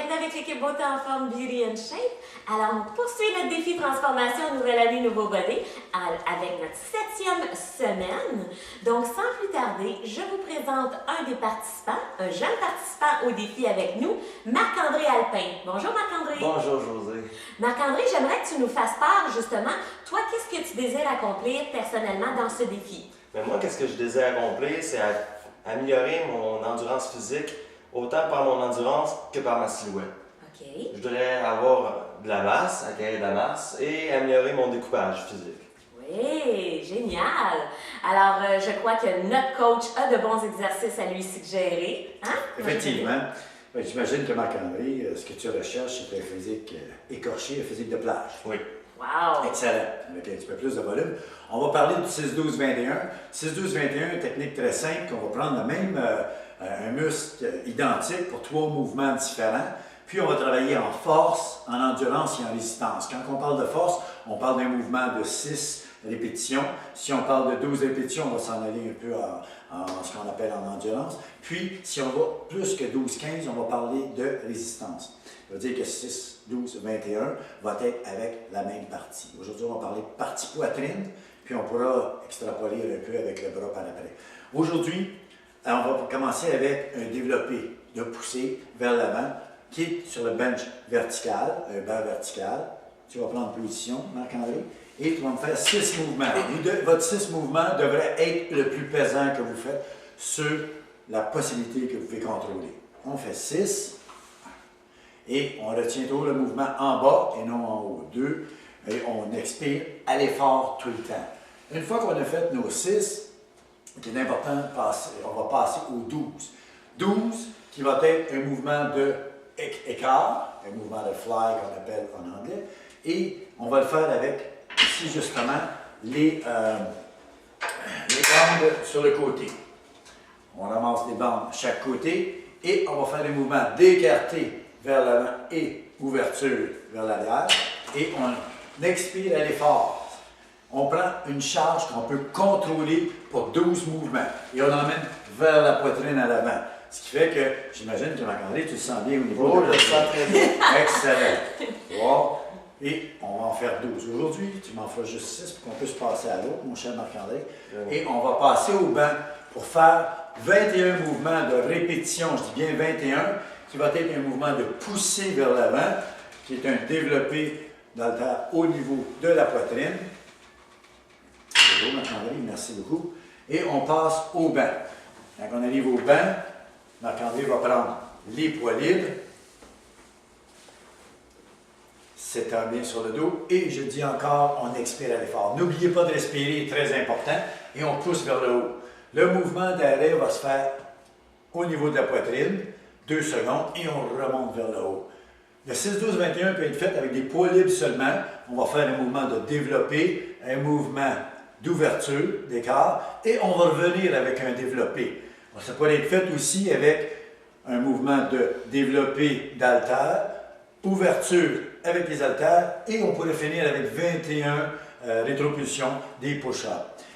êtes avec l'équipe Beauté en forme Beauty and Shape. Alors, on poursuit notre défi transformation Nouvelle Année, Nouveau Body avec notre 7e semaine. Donc, sans plus tarder, je vous présente un des participants, un jeune participant au défi avec nous, Marc-André Alpin. Bonjour Marc-André. Bonjour Josée. Marc-André, j'aimerais que tu nous fasses part justement, toi, qu'est-ce que tu désires accomplir personnellement dans ce défi? Mais moi, qu'est-ce que je désire accomplir, c'est améliorer mon endurance physique, autant par mon endurance que par ma silhouette. OK. Je voudrais avoir de la masse, acquérir de la masse et améliorer mon découpage physique. Oui, génial! Alors, je crois que notre coach a de bons exercices à lui suggérer. Hein? Effectivement. J'imagine que Marc-André, ce que tu recherches, c'est un physique écorché, un physique de plage. Oui. Wow! Excellent. Avec un petit peu plus de volume. On va parler du 6-12-21. 6-12-21, une technique très simple, qu'on va prendre un muscle identique pour 3 mouvements différents. Puis on va travailler en force, en endurance et en résistance. Quand on parle de force, on parle d'un mouvement de 6 répétitions. Si on parle de 12 répétitions, on va s'en aller un peu en ce qu'on appelle en endurance. Puis, si on va plus que 12-15, on va parler de résistance. Ça veut dire que 6, 12, 21 va être avec la même partie. Aujourd'hui, on va parler de partie poitrine, puis on pourra extrapoler un peu avec le bras par après. Aujourd'hui, on va commencer avec un développé de poussée vers l'avant, qui est sur le bench vertical, un banc vertical. Tu vas prendre position, Marc-André, et tu vas me faire 6 mouvements. Votre 6 mouvements devrait être le plus pesant que vous faites sur la possibilité que vous pouvez contrôler. On fait 6. Et on retient toujours le mouvement en bas et non en haut. 2. Et on expire à l'effort tout le temps. Une fois qu'on a fait nos 6, il est important de passer, on va passer au 12. 12 qui va être un mouvement de écart, un mouvement de fly qu'on appelle en anglais. Et on va le faire avec, ici justement, les bandes sur le côté. On ramasse les bandes à chaque côté et on va faire des mouvements d'écarté vers l'avant et ouverture vers l'arrière. Et on expire à l'effort. On prend une charge qu'on peut contrôler pour 12 mouvements. Et on emmène vers la poitrine à l'avant. Ce qui fait que, j'imagine que Marc-André, tu te sens bien au niveau Oh, de je le sens très bien. Excellent. Wow. Et on va en faire 12. Aujourd'hui, tu m'en feras juste 6 pour qu'on puisse passer à l'autre, mon cher Marc-André. Et on va passer au banc pour faire 21 mouvements de répétition, je dis bien 21, qui va être un mouvement de poussée vers l'avant, qui est un développé au niveau de la poitrine. C'est beau, Marc-André, merci beaucoup. Et on passe au banc. Quand on arrive au banc, Marc-André va prendre les poids libres, s'étend bien sur le dos, et je dis encore, on expire à l'effort. N'oubliez pas de respirer, très important, et on pousse vers le haut. Le mouvement d'arrêt va se faire au niveau de la poitrine, 2 secondes, et on remonte vers le haut. Le 6-12-21 peut être fait avec des poids libres seulement. On va faire un mouvement de développé, un mouvement d'ouverture, d'écart, et on va revenir avec un développé. Ça peut être fait aussi avec un mouvement de développé d'haltère, ouverture avec les haltères, et on pourrait finir avec 21 rétropulsions des push-ups,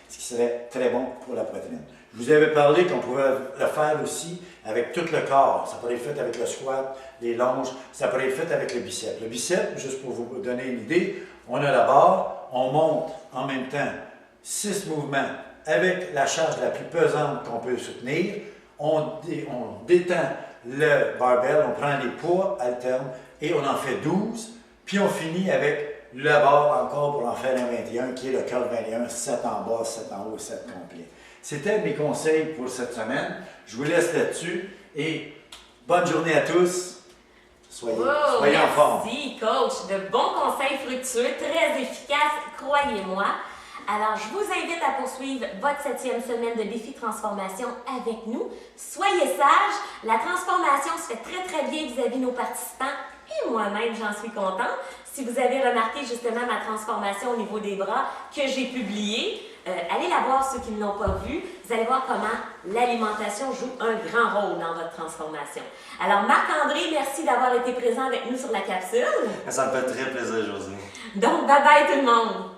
ce qui serait très bon pour la poitrine. Je vous avais parlé qu'on pouvait le faire aussi avec tout le corps. Ça pourrait être fait avec le squat, les longes, ça pourrait être fait avec le bicep. Le bicep, juste pour vous donner une idée, on a la barre, on monte en même temps 6 mouvements avec la charge la plus pesante qu'on peut soutenir. On détend le barbell, on prend les poids alternes et on en fait 12. Puis on finit avec la barre encore pour en faire un 21 qui est le curl 21, 7 en bas, 7 en haut, 7 complet. C'était mes conseils pour cette semaine. Je vous laisse là-dessus et bonne journée à tous. Soyez en forme. Merci, coach. De bons conseils fructueux, très efficaces, croyez-moi. Alors, je vous invite à poursuivre votre 7e semaine de défi transformation avec nous. Soyez sages. La transformation se fait très, très bien vis-à-vis de nos participants et moi-même, j'en suis contente. Si vous avez remarqué justement ma transformation au niveau des bras que j'ai publiée, allez la voir ceux qui ne l'ont pas vue. Vous allez voir comment l'alimentation joue un grand rôle dans votre transformation. Alors, Marc-André, merci d'avoir été présent avec nous sur la capsule. Ça me fait très plaisir, Josée. Donc, bye-bye tout le monde!